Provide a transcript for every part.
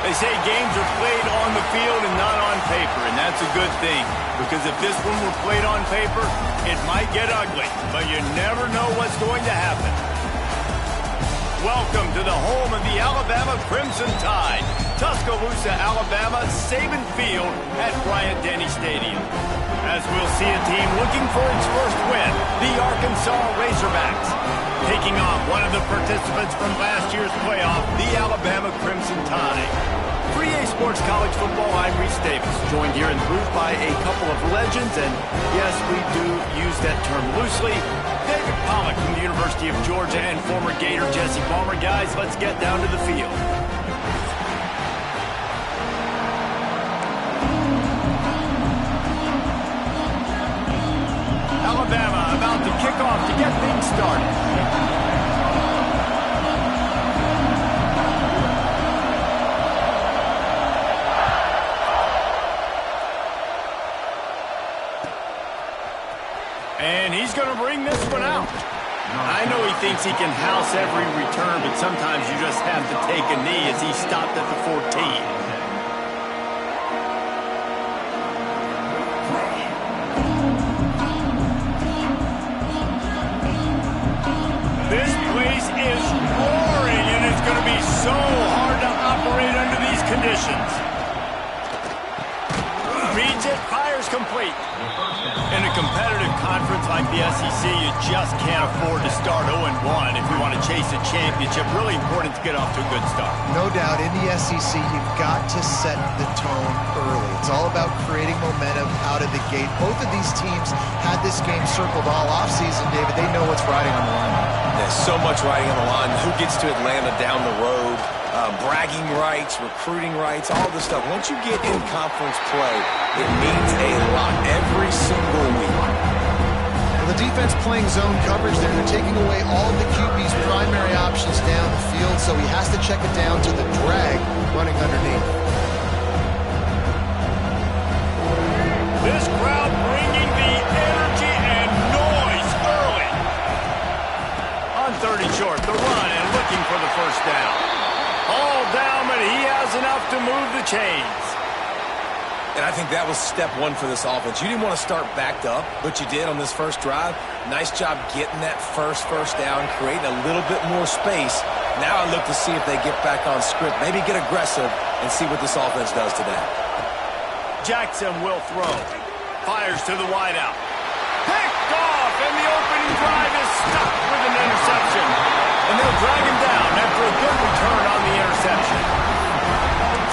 They say games are played on the field and not on paper, and that's a good thing. Because if this one were played on paper, it might get ugly, but you never know what's going to happen. Welcome to the home of the Alabama Crimson Tide, Tuscaloosa, Alabama, Saban Field at Bryant-Denny Stadium. As we'll see a team looking for its first win, the Arkansas Razorbacks, taking on one of the participants from last year's playoff, the Alabama Crimson Tide. For EA Sports College Football, I'm Reese Davis, joined here in the booth by a couple of legends, and yes, we do use that term loosely. David Pollack from the University of Georgia and former Gator Jesse Palmer. Guys, let's get down to the field. Alabama about to kick off to get things started. And he's going to bring this one out. I know he thinks he can house every return, but sometimes you just have to take a knee as he stopped at the 14. This place is roaring, and it's going to be so hard to operate under these conditions. Reads it, fires complete. In a competitive conference like the SEC, you just can't afford to start 0-1 if you want to chase a championship. Really important to get off to a good start. No doubt, in the SEC, you've got to set the tone early. It's all about creating momentum out of the gate. Both of these teams had this game circled all offseason, David. They know what's riding on the line. There's so much riding on the line. Who gets to Atlanta down the road? Bragging rights, recruiting rights, all this stuff. Once you get in conference play, it means a lot every single week. Well, the defense playing zone coverage there. They're taking away all of the QB's primary options down the field, so he has to check it down to the drag running underneath. This crowd bringing the energy and noise early. On 30 short, the run and looking for the first down. All down, but he has enough to move the chains. And I think that was step one for this offense. You didn't want to start backed up, but you did on this first drive. Nice job getting that first down, creating a little bit more space. Now I look to see if they get back on script, maybe get aggressive and see what this offense does today. Jackson will throw. Fires to the wideout. Picked off, and the opening drive is stuck with an interception. And they'll drag him down after a good return on the interception.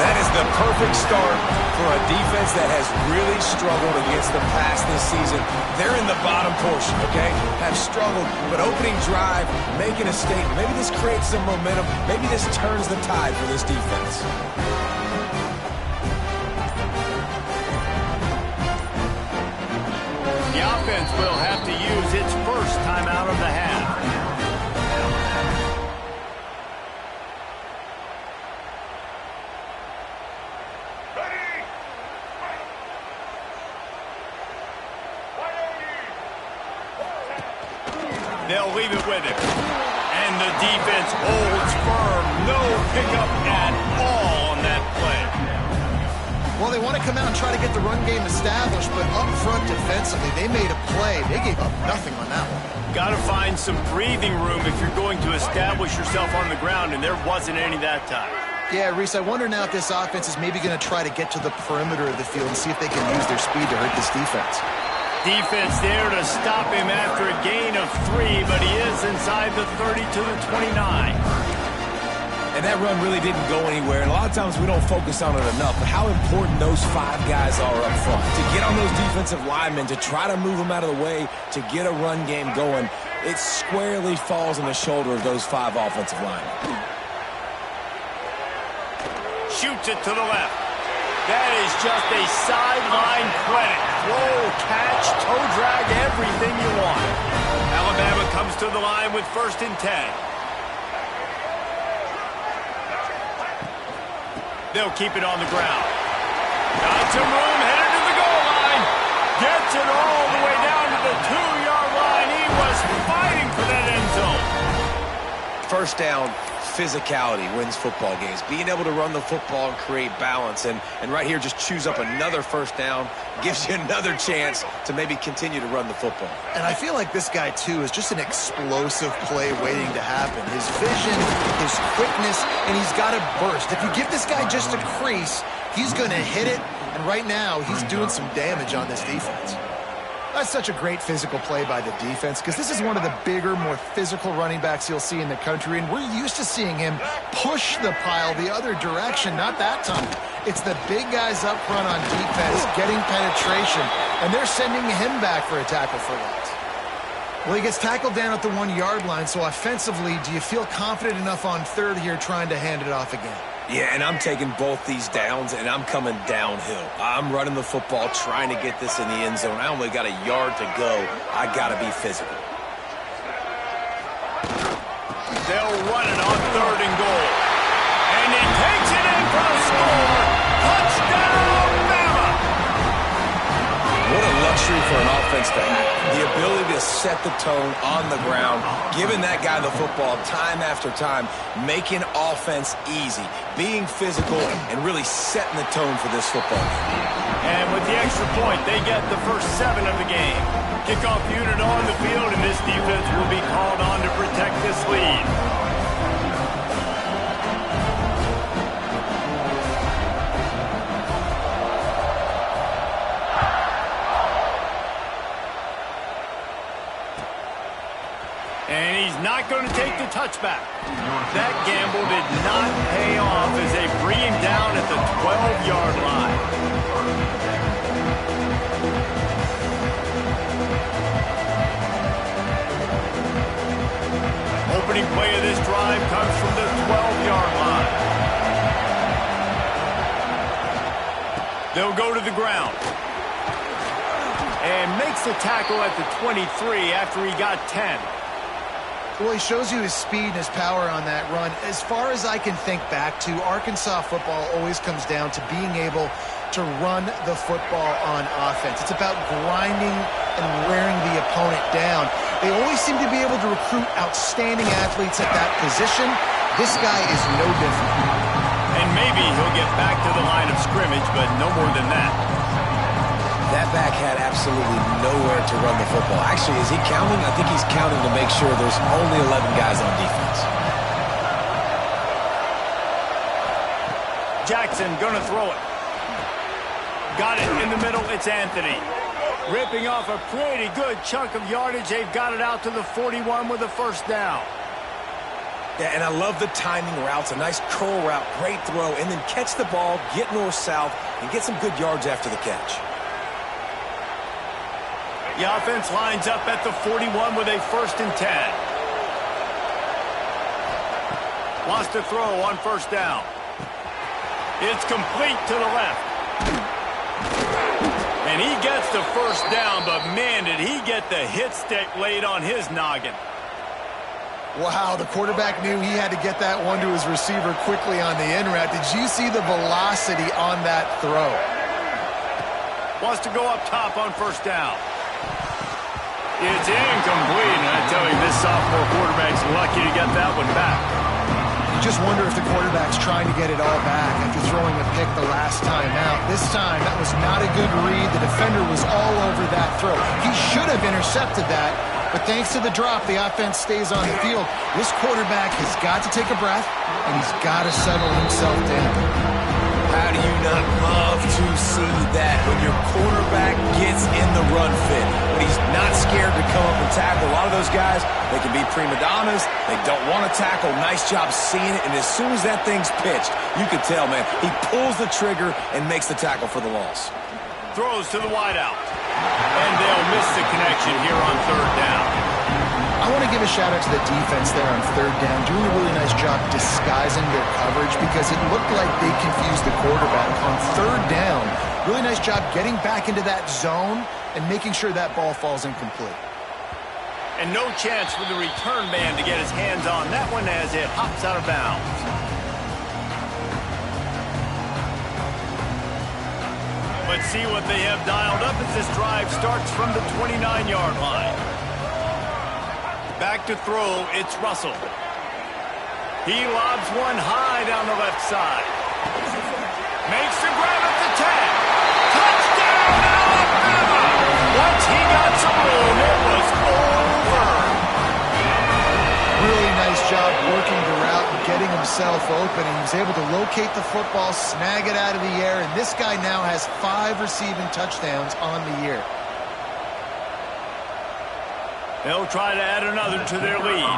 That is the perfect start for a defense that has really struggled against the pass this season. They're in the bottom portion, okay? Have struggled, but opening drive, making a statement. Maybe this creates some momentum. Maybe this turns the tide for this defense. The offense will have to use its first timeout of the half. They'll leave it with him. And the defense holds firm. No pickup at all on that play. Well, they want to come out and try to get the run game established, but up front defensively, they made a play. They gave up nothing on that one. Got to find some breathing room if you're going to establish yourself on the ground, and there wasn't any that time. Yeah, Reese, I wonder now if this offense is maybe going to try to get to the perimeter of the field and see if they can use their speed to hurt this defense. Defense there to stop him after a gain of 3, but he is inside the 30 to the 29. And that run really didn't go anywhere. And a lot of times we don't focus on it enough, but how important those 5 guys are up front. To get on those defensive linemen, to try to move them out of the way, to get a run game going, it squarely falls on the shoulder of those 5 offensive linemen. Shoots it to the left. That is just a sideline credit. Throw, catch, toe drag, everything you want. Alabama comes to the line with 1st and 10. They'll keep it on the ground. Got some room, headed to the goal line. Gets it all the way down to the 2-yard line. He was fighting for that end zone. First down, physicality wins football games. Being able to run the football and create balance. And right here, just choose up another first down, gives you another chance to maybe continue to run the football. And I feel like this guy, too, is just an explosive play waiting to happen. His vision, his quickness, and he's got to burst. If you give this guy just a crease, he's going to hit it. And right now, he's doing some damage on this defense. That's such a great physical play by the defense because this is one of the bigger, more physical running backs you'll see in the country, and we're used to seeing him push the pile the other direction. Not that time. It's the big guys up front on defense getting penetration, and they're sending him back for a tackle for loss. Well, he gets tackled down at the 1-yard line, so offensively, do you feel confident enough on third here trying to hand it off again? Yeah, and I'm taking both these downs, and I'm coming downhill. I'm running the football, trying to get this in the end zone. I only got a yard to go. I got to be physical. They'll run it on 3rd and goal. And he takes it in for a score. Touchdown, Bama! What a luxury for an offense to have. The ability to set the tone on the ground, giving that guy the football time after time, making offense easy, being physical, and really setting the tone for this football game. And with the extra point, they get the first 7 of the game. Kickoff unit on the field, and this defense will be called on to protect this lead. And he's not going to take the touchback. That gamble did not pay off as they bring him down at the 12-yard line. Opening play of this drive comes from the 12-yard line. They'll go to the ground. And makes the tackle at the 23 after he got 10. Well, he shows you his speed and his power on that run. As far as I can think back to, Arkansas football always comes down to being able to run the football on offense. It's about grinding and wearing the opponent down. They always seem to be able to recruit outstanding athletes at that position. This guy is no different. And maybe he'll get back to the line of scrimmage, but no more than that. That back had absolutely nowhere to run the football. Actually, is he counting? I think he's counting to make sure there's only 11 guys on defense. Jackson gonna throw it. Got it in the middle. It's Anthony. Ripping off a pretty good chunk of yardage. They've got it out to the 41 with a first down. Yeah, and I love the timing routes. A nice curl route, great throw, and then catch the ball, get north-south, and get some good yards after the catch. The offense lines up at the 41 with a 1st and 10. Wants to throw on first down. It's complete to the left. And he gets the first down, but man, did he get the hit stick laid on his noggin. Wow, the quarterback knew he had to get that one to his receiver quickly on the in route. Did you see the velocity on that throw? Wants to go up top on first down. It's incomplete, and I tell you, this sophomore quarterback's lucky to get that one back. You just wonder if the quarterback's trying to get it all back after throwing a pick the last time out. This time, that was not a good read. The defender was all over that throw. He should have intercepted that, but thanks to the drop, the offense stays on the field. This quarterback has got to take a breath, and he's got to settle himself down. How do you not love to see that when your quarterback gets in the run fit, when he's not scared to come up and tackle? A lot of those guys, they can be prima donnas. They don't want to tackle. Nice job seeing it. And as soon as that thing's pitched, you can tell, man, he pulls the trigger and makes the tackle for the loss. Throws to the wideout. And they'll miss the connection here on 3rd down. I want to give a shout-out to the defense there on 3rd down, doing a really nice job disguising their coverage because it looked like they confused the quarterback. On 3rd down, really nice job getting back into that zone and making sure that ball falls incomplete. And no chance for the return man to get his hands on that one as it hops out of bounds. Let's see what they have dialed up as this drive starts from the 29-yard line. Back to throw, it's Russell. He lobs one high down the left side. Makes the grab at the 10. Touchdown, Alabama! Once he got some room, it was over. Really nice job working the route and getting himself open. And he was able to locate the football, snag it out of the air, and this guy now has 5 receiving touchdowns on the year. They'll try to add another to their lead.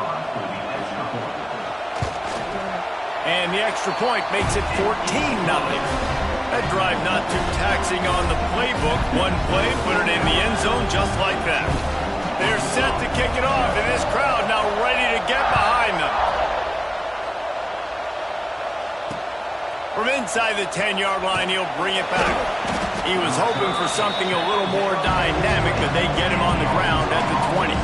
And the extra point makes it 14-0. That drive not too taxing on the playbook. One play, put it in the end zone just like that. They're set to kick it off, and this crowd now ready to get behind them. From inside the 10-yard line, he'll bring it back. He was hoping for something a little more dynamic, but they get him on the ground at the 20.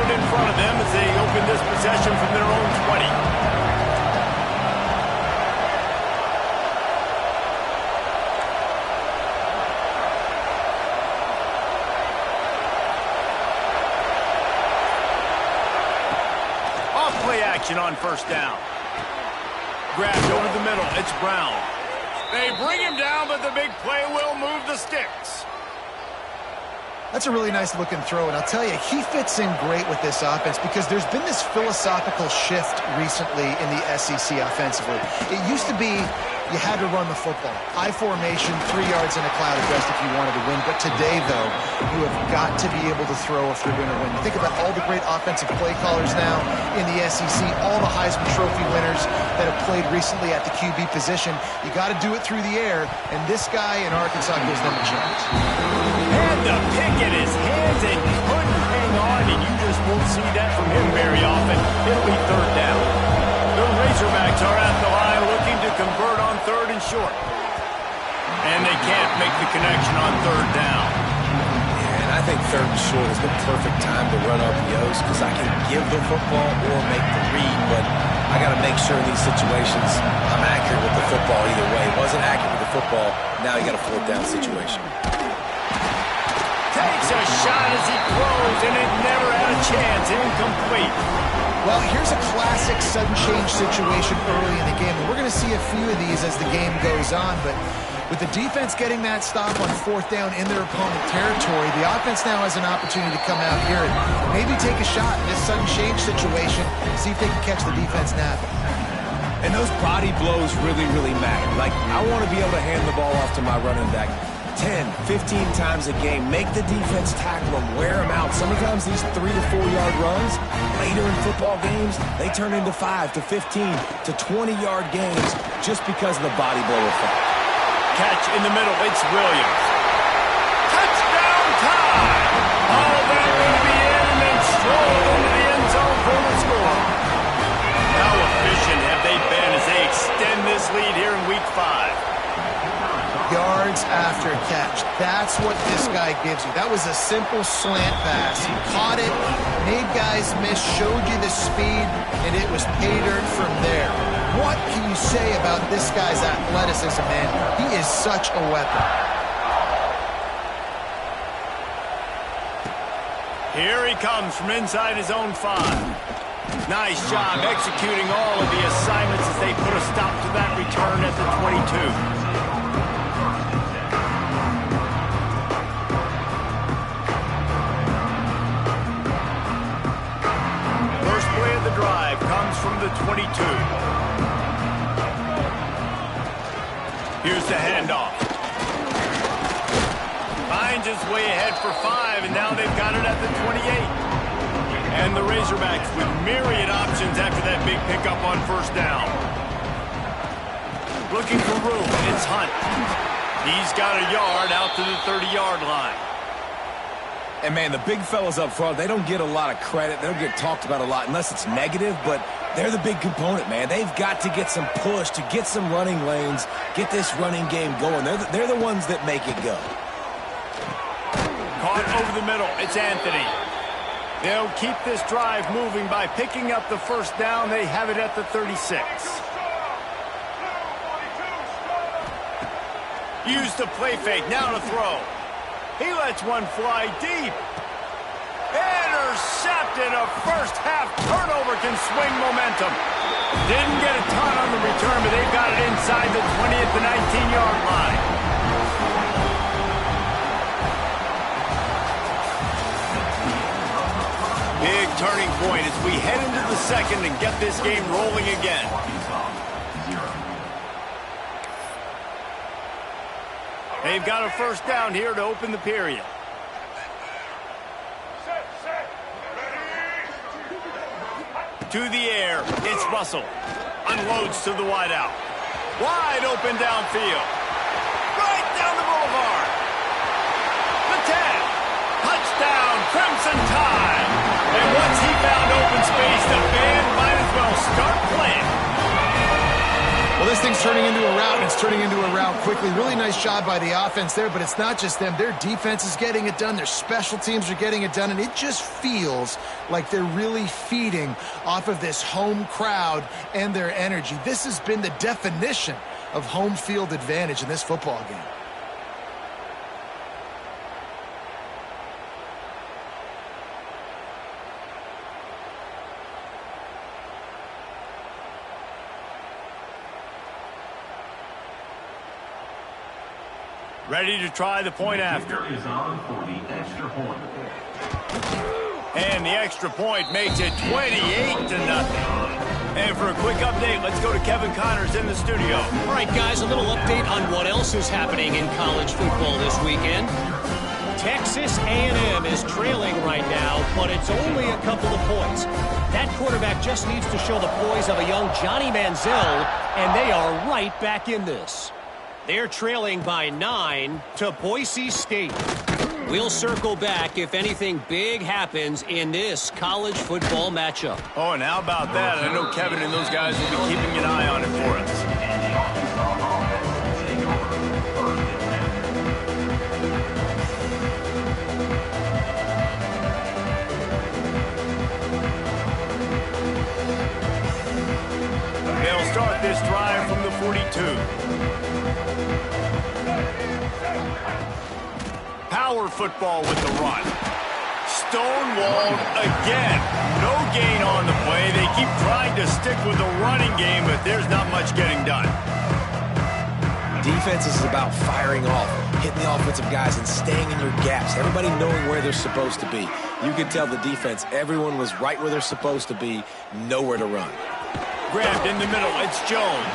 In front of them as they open this possession from their own 20. Off play action on first down. Grabbed over the middle. It's Brown. They bring him down, but the big play will move the sticks. That's a really nice looking throw, and I'll tell you, he fits in great with this offense because there's been this philosophical shift recently in the SEC offensively. It used to be you had to run the football. I formation, 3 yards in a cloud of dust if you wanted to win. But today, though, you have got to be able to throw if you're going to win. You think about all the great offensive play callers now in the SEC, all the Heisman Trophy winners that have played recently at the QB position. You got to do it through the air, and this guy in Arkansas gives them a chance. Had the pick in his hands and couldn't hang on, and you just won't see that from him very often. It'll be third down. The Razorbacks are at the line looking to convert on third and short. And they can't make the connection on third down. Yeah, and I think third and short is the perfect time to run RPOs because I can give the football or make the read, but I got to make sure in these situations I'm accurate with the football either way. Wasn't accurate with the football, now you got a fourth down situation. Takes a shot as he throws, and it never had a chance. Incomplete. Well, here's a classic sudden change situation early in the game, and we're going to see a few of these as the game goes on, but with the defense getting that stop on fourth down in their opponent territory, the offense now has an opportunity to come out here and maybe take a shot in this sudden change situation, see if they can catch the defense napping. And those body blows really, really matter. Like, I want to be able to hand the ball off to my running back 10, 15 times a game. Make the defense tackle them, wear them out. Sometimes these 3 to 4 yard runs, later in football games, they turn into 5 to 15 to 20 yard games just because of the body blow effect. Catch in the middle, it's Williams. Touchdown time! All that will be in and then stroll into the end zone for the score. How efficient have they been as they extend this lead here in week 5? Yards after catch. That's what this guy gives you. That was a simple slant pass. He caught it, made guys miss, showed you the speed, and it was pay dirt from there. What can you say about this guy's athleticism, man? He is such a weapon. Here he comes from inside his own 5. Nice job executing all of the assignments as they put a stop to that return at the 22. Drive comes from the 22. Here's the handoff. Finds his way ahead for 5, and now they've got it at the 28. And the Razorbacks with myriad options after that big pickup on first down. Looking for room, and it's Hunt. He's got a yard out to the 30-yard line. And, man, the big fellas up front, they don't get a lot of credit. They don't get talked about a lot unless it's negative, but they're the big component, man. They've got to get some push, to get some running lanes, get this running game going. They're the ones that make it go. Caught over the middle. It's Anthony. They'll keep this drive moving by picking up the first down. They have it at the 36. Use the play fake. Now to throw. He lets one fly deep. Intercepted. A first-half turnover can swing momentum. Didn't get a ton on the return, but they've got it inside the 20 at the 19-yard line. Big turning point as we head into the second and get this game rolling again. They've got a first down here to open the period. To the air, it's Russell. Unloads to the wideout. Wide open downfield. Right down the boulevard. The 10. Touchdown, Crimson Tide. And once he found open space, the band might as well start playing. Well, this thing's turning into a rout, and it's turning into a rout quickly. Really nice job by the offense there, but it's not just them. Their defense is getting it done. Their special teams are getting it done, and it just feels like they're really feeding off of this home crowd and their energy. This has been the definition of home field advantage in this football game. Ready to try the point after. And the extra point makes it 28-0. And for a quick update, let's go to Kevin Connors in the studio. All right, guys, a little update on what else is happening in college football this weekend. Texas A&M is trailing right now, but it's only a couple of points. That quarterback just needs to show the poise of a young Johnny Manziel, and they are right back in this. They're trailing by 9 to Boise State. We'll circle back if anything big happens in this college football matchup. Oh, and how about that? I know Kevin and those guys will be keeping an eye on it for us. They'll start this drive from the 42. Power football with the run. Stonewalled again. No gain on the play. They keep trying to stick with the running game, but there's not much getting done. Defense is about firing off, hitting the offensive guys and staying in your gaps. Everybody knowing where they're supposed to be. You could tell the defense, everyone was right where they're supposed to be, nowhere to run. Grabbed in the middle, it's Jones.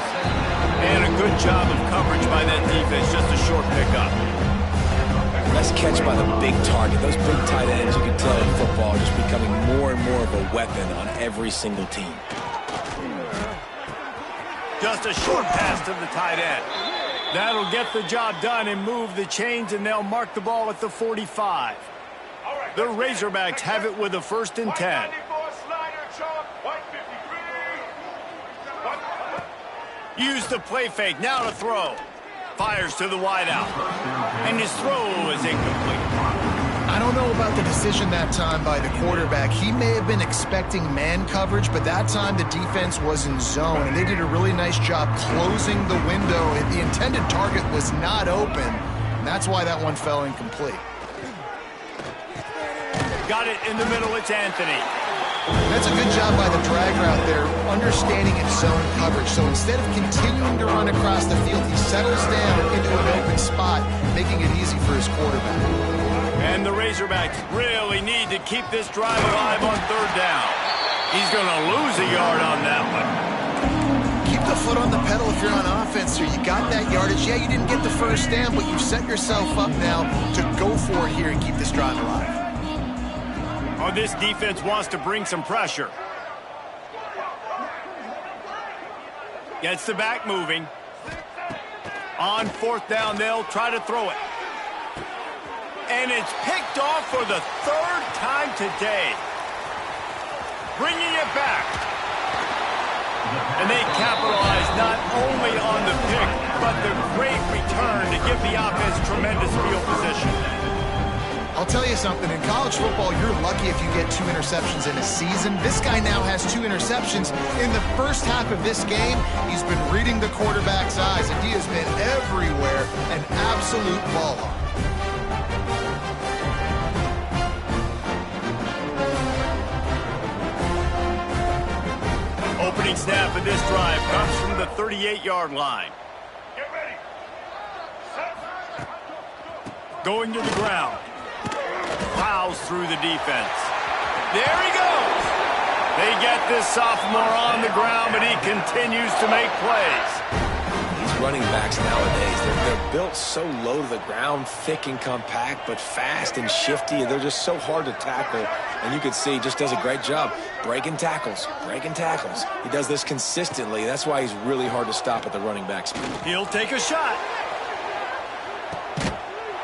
And a good job of coverage by that defense, just a short pickup. Nice catch by the big target. Those big tight ends, you can tell in football, are just becoming more and more of a weapon on every single team. Just a short pass to the tight end. That'll get the job done and move the chains, and they'll mark the ball at the 45. The Razorbacks have it with a 1st and 10. Use the play fake, now to throw. Fires to the wideout. And his throw is incomplete. I don't know about the decision that time by the quarterback. He may have been expecting man coverage, but that time the defense was in zone, and they did a really nice job closing the window. The intended target was not open, and that's why that one fell incomplete. Got it in the middle, it's Anthony. That's a good job by the drag route there, understanding its zone coverage. So instead of continuing to run across the field, he settles down into an open spot, making it easy for his quarterback. And the Razorbacks really need to keep this drive alive on 3rd down. He's going to lose a yard on that one. Keep the foot on the pedal if you're on offense here. You got that yardage. Yeah, you didn't get the first down, but you've set yourself up now to go for it here and keep this drive alive. Oh, this defense wants to bring some pressure. Gets the back moving. On 4th down, they'll try to throw it. And it's picked off for the 3rd time today. Bringing it back. And they capitalize not only on the pick, but the great return to give the offense tremendous field position. I'll tell you something, in college football, you're lucky if you get 2 interceptions in a season. This guy now has 2 interceptions. In the first half of this game, he's been reading the quarterback's eyes, and he has been everywhere, an absolute ball hawk. opening snap of this drive comes from the 38-yard line. Get ready. Going to the ground. Plows through the defense. There he goes. They get this sophomore on the ground, but he continues to make plays. These running backs nowadays, they're built so low to the ground, thick and compact, but fast and shifty. They're just so hard to tackle. And you can see he just does a great job breaking tackles, breaking tackles. He does this consistently. That's why he's really hard to stop at the running back speed. He'll take a shot.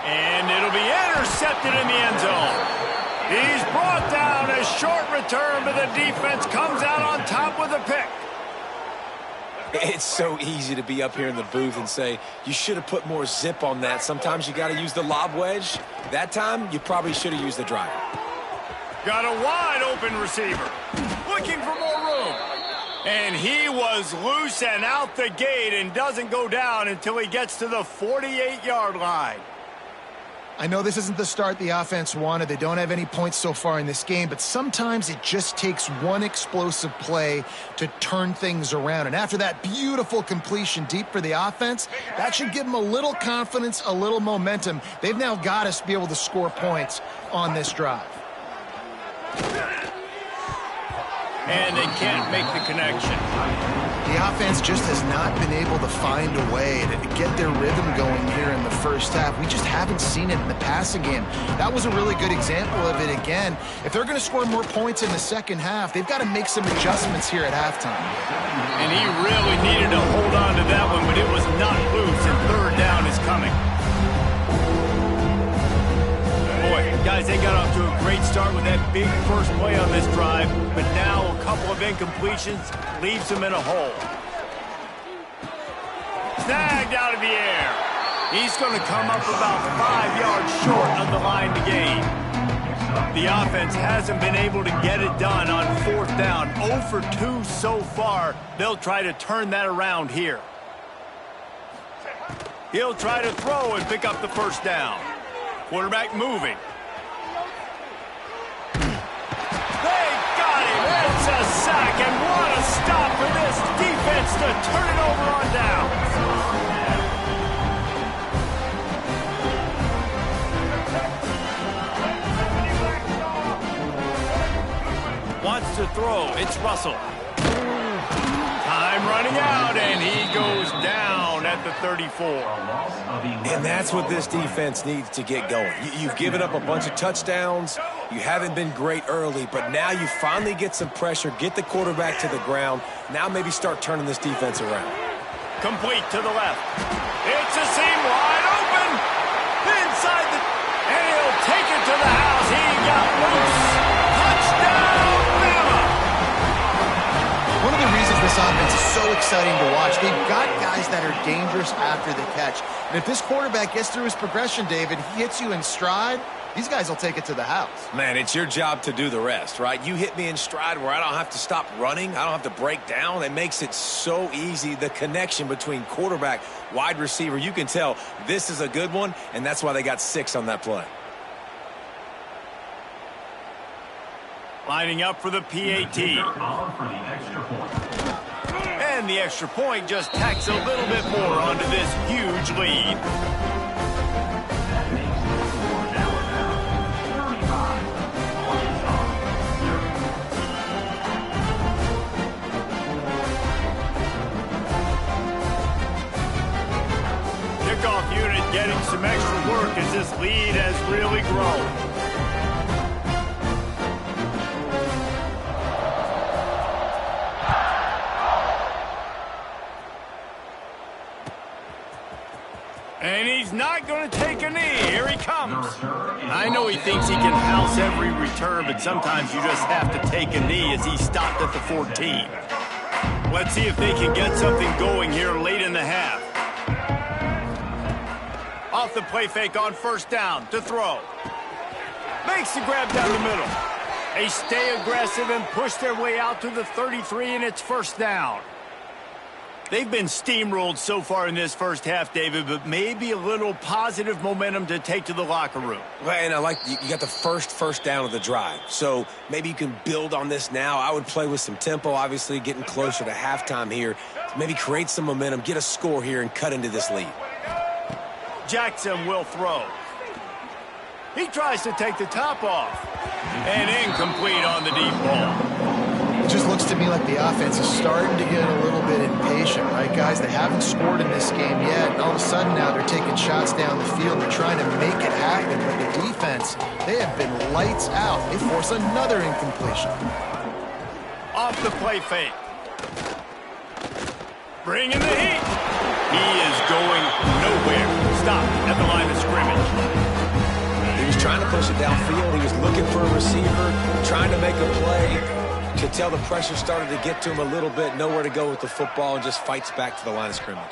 And it'll be intercepted in the end zone. He's brought down, a short return, but the defense comes out on top with a pick. It's so easy to be up here in the booth and say, you should have put more zip on that. Sometimes you got to use the lob wedge. That time, you probably should have used the driver. Got a wide open receiver. Looking for more room. And he was loose and out the gate and doesn't go down until he gets to the 48-yard line. I know this isn't the start the offense wanted. They don't have any points so far in this game, but sometimes it just takes one explosive play to turn things around. And after that beautiful completion deep for the offense, that should give them a little confidence, a little momentum. They've now got to be able to score points on this drive. And they can't make the connection. The offense just has not been able to find a way to get their rhythm going here in the first half. We just haven't seen it in the passing game. That was a really good example of it again. If they're going to score more points in the second half, they've got to make some adjustments here at halftime. And he really needed to hold on to that one, but it was not loose, and third down is coming. Boy, guys, they got off to a great start with that big first play on this drive, but now a couple of incompletions leaves them in a hole. Snagged out of the air. He's going to come up about 5 yards short of the line to gain. The offense hasn't been able to get it done on fourth down. 0 for 2 so far. They'll try to turn that around here. He'll try to throw and pick up the first down. Quarterback moving. They got him. It's a sack, and what a stop for this defense to turn it over on down. Wants to throw. It's Russell. Time running out, and he goes down at the 34. And that's what this defense needs to get going. You've given up a bunch of touchdowns. You haven't been great early, but now you finally get some pressure, get the quarterback to the ground. Now maybe start turning this defense around. Complete to the left. It's a seam wide open. Inside the... And he'll take it to the house. He got loose. Touchdown, Bama! One of the reasons this offense is so exciting to watch, they've got guys that are dangerous after the catch. And if this quarterback gets through his progression, David, he hits you in stride, these guys will take it to the house. Man, it's your job to do the rest, right? You hit me in stride where I don't have to stop running. I don't have to break down. It makes it so easy. The connection between quarterback, wide receiver, you can tell this is a good one, and that's why they got 6 on that play. Lining up for the PAT. And the extra point just tacks a little bit more onto this huge lead. Kickoff unit getting some extra work as this lead has really grown. And he's not going to take a knee. Here he comes. I know he thinks he can house every return, but sometimes you just have to take a knee as he stopped at the 14. Let's see if they can get something going here late in the half. Off the play fake on first down to throw. Makes the grab down the middle. They stay aggressive and push their way out to the 33, and it's first down. They've been steamrolled so far in this first half, David, but maybe a little positive momentum to take to the locker room. Right, and I like you got the first down of the drive. So maybe you can build on this now. I would play with some tempo, obviously, getting closer to halftime here. Maybe create some momentum, get a score here, and cut into this lead. Jackson will throw. He tries to take the top off. And incomplete on the deep ball. It just looks to me like the offense is starting to get a little bit impatient, right, guys? They haven't scored in this game yet, and all of a sudden now they're taking shots down the field. They're trying to make it happen, but the defense, they have been lights out. They force another incompletion. Off the play fake. Bringing the heat. He is going nowhere. Stop at the line of scrimmage. He was trying to push it downfield. He was looking for a receiver, trying to make a play. You could tell the pressure started to get to him a little bit. Nowhere to go with the football and just fights back to the line of scrimmage.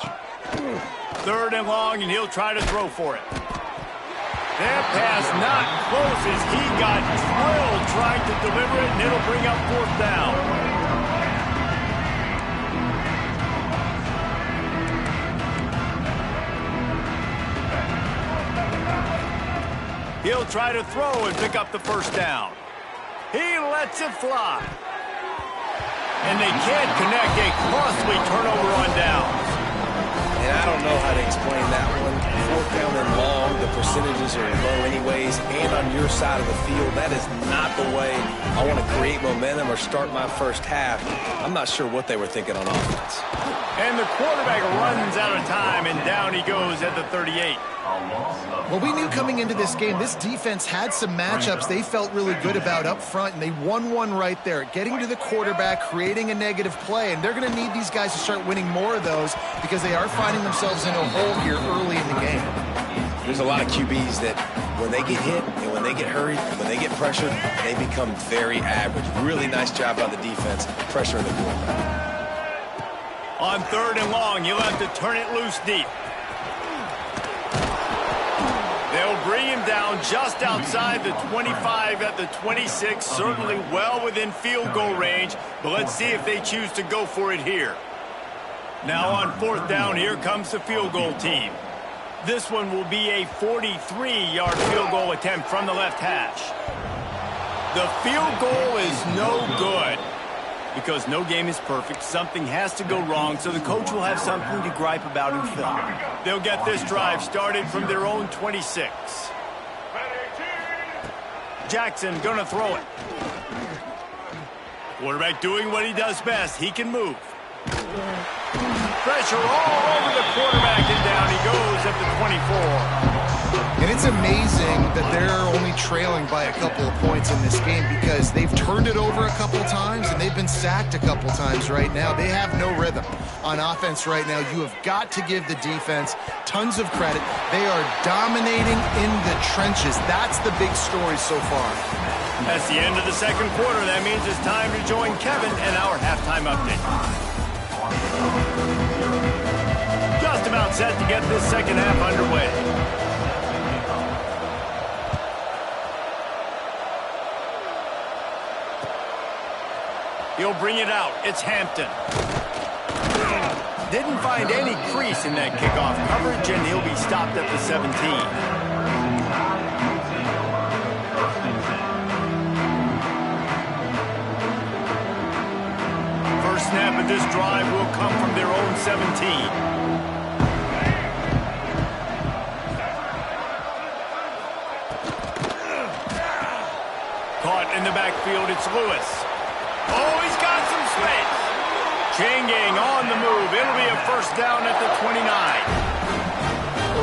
3rd and long, and he'll try to throw for it. That pass not close as he got drilled trying to deliver it, and it'll bring up 4th down. He'll try to throw and pick up the 1st down. He lets it fly. And they can't connect a costly turnover on downs. And I don't know how to explain that one. 4th down and long, the percentages are low anyways, and on your side of the field, that is not the way I want to create momentum or start my first half. I'm not sure what they were thinking on offense. And the quarterback runs out of time, and down he goes at the 38. Well, we knew coming into this game, this defense had some matchups they felt really good about up front, and they won one right there, getting to the quarterback, creating a negative play, and they're going to need these guys to start winning more of those because they are finding themselves in a hole here early in the game. There's a lot of QBs that when they get hit and when they get hurried and when they get pressured, they become very average. Really nice job by the defense, pressuring the quarterback. On 3rd and long, he'll have to turn it loose deep. They'll bring him down just outside the 25 at the 26, certainly well within field goal range, but let's see if they choose to go for it here. Now on 4th down, here comes the field goal team. This one will be a 43-yard field goal attempt from the left hash. The field goal is no good. Because no game is perfect, something has to go wrong, so the coach will have something to gripe about in film. They'll get this drive started from their own 26. Jackson gonna throw it. Quarterback doing what he does best. He can move. Pressure all over the quarterback, and down he goes at the 24. And it's amazing that they're only trailing by a couple of points in this game because they've turned it over a couple times and they've been sacked a couple times right now. They have no rhythm on offense right now. You have got to give the defense tons of credit. They are dominating in the trenches. That's the big story so far. That's the end of the 2nd quarter. That means it's time to join Kevin and our halftime update. Just about set to get this 2nd half underway. He'll bring it out. It's Hampton. Didn't find any crease in that kickoff coverage, and he'll be stopped at the 17. First snap of this drive will come from their own 17. Caught in the backfield, it's Lewis. Oh, he's got some space. Changing on the move. It'll be a 1st down at the 29.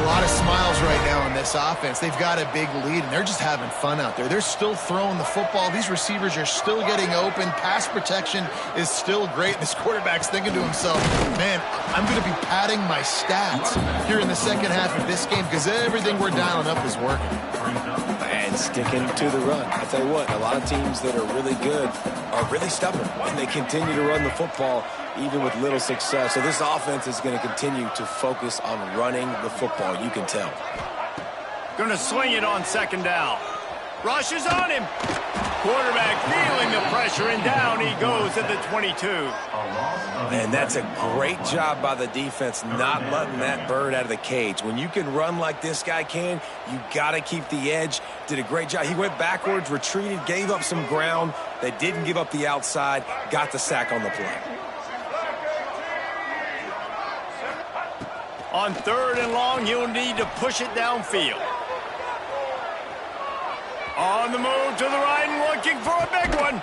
A lot of smiles right now in this offense. They've got a big lead, and they're just having fun out there. They're still throwing the football. These receivers are still getting open. Pass protection is still great. This quarterback's thinking to himself, man, I'm going to be padding my stats here in the 2nd half of this game because everything we're dialing up is working. And sticking to the run. I tell you what, a lot of teams that are really good are really stubborn, and they continue to run the football even with little success. So this offense is going to continue to focus on running the football. You can tell. Going to swing it on 2nd down. Rush is on him. Quarterback feeling the pressure, and down he goes at the 22. And that's a great job by the defense not letting that bird out of the cage. When you can run like this guy can, you got to keep the edge. Did a great job. He went backwards, retreated, gave up some ground. They didn't give up the outside, got the sack on the play. On 3rd and long, he'll need to push it downfield. On the move to the right and looking for a big one.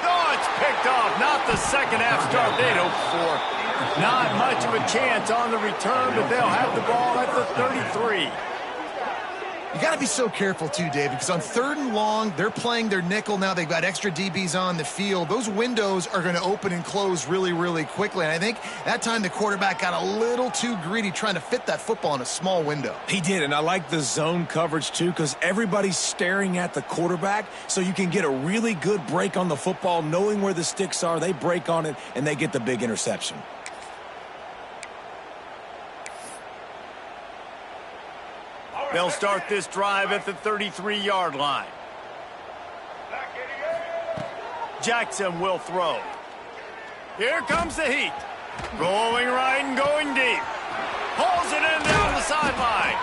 Oh, it's picked off. Not the second half start they'd hoped for. Not much of a chance on the return, but they'll have the ball at the 33. You got to be so careful, too, David, because on 3rd and long, they're playing their nickel now. They've got extra DBs on the field. Those windows are going to open and close really, really quickly. And I think that time the quarterback got a little too greedy trying to fit that football in a small window. He did, and I like the zone coverage, too, because everybody's staring at the quarterback, so you can get a really good break on the football, knowing where the sticks are. They break on it, and they get the big interception. They'll start this drive at the 33-yard line. Jackson will throw. Here comes the heat. Rolling right and going deep. Pulls it in down the sideline.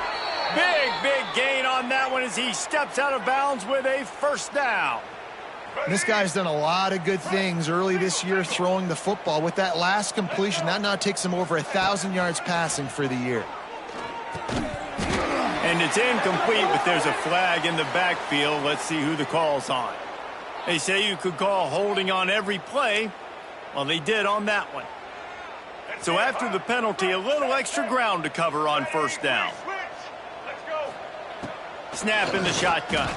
Big gain on that one as he steps out of bounds with a first down. This guy's done a lot of good things early this year throwing the football. With that last completion, that now takes him over 1,000 yards passing for the year. And it's incomplete, but there's a flag in the backfield. Let's see who the call's on. They say you could call holding on every play. Well, they did on that one. So after the penalty, a little extra ground to cover on first down. Snap in the shotgun.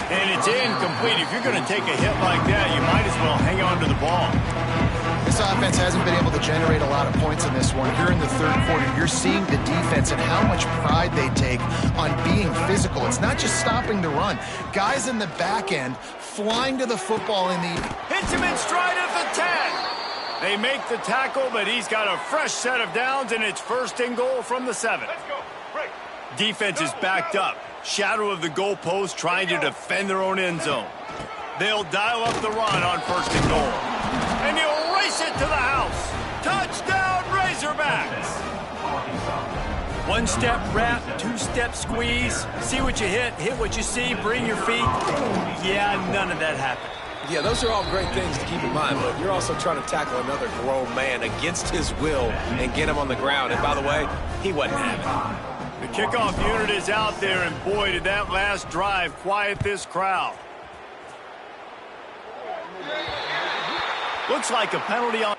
And it's incomplete. If you're going to take a hit like that, you might as well hang on to the ball. This offense hasn't been able to generate a lot of points in this one. Here in the 3rd quarter, you're seeing the defense and how much pride they take on being physical. It's not just stopping the run. Guys in the back end flying to the football in the... Hits him in stride at the 10. They make the tackle, but he's got a fresh set of downs, and it's 1st and goal from the 7. Defense is backed up. Shadow of the goalpost trying to defend their own end zone. They'll dial up the run on 1st and goal. And he'll race it to the house. Touchdown, Razorbacks. 1-step wrap, 2-step squeeze. See what you hit what you see, bring your feet. Yeah, none of that happened. Yeah, those are all great things to keep in mind, but you're also trying to tackle another grown man against his will and get him on the ground. And by the way, he wasn't having it. The kickoff unit is out there, and boy, did that last drive quiet this crowd. Looks like a penalty on...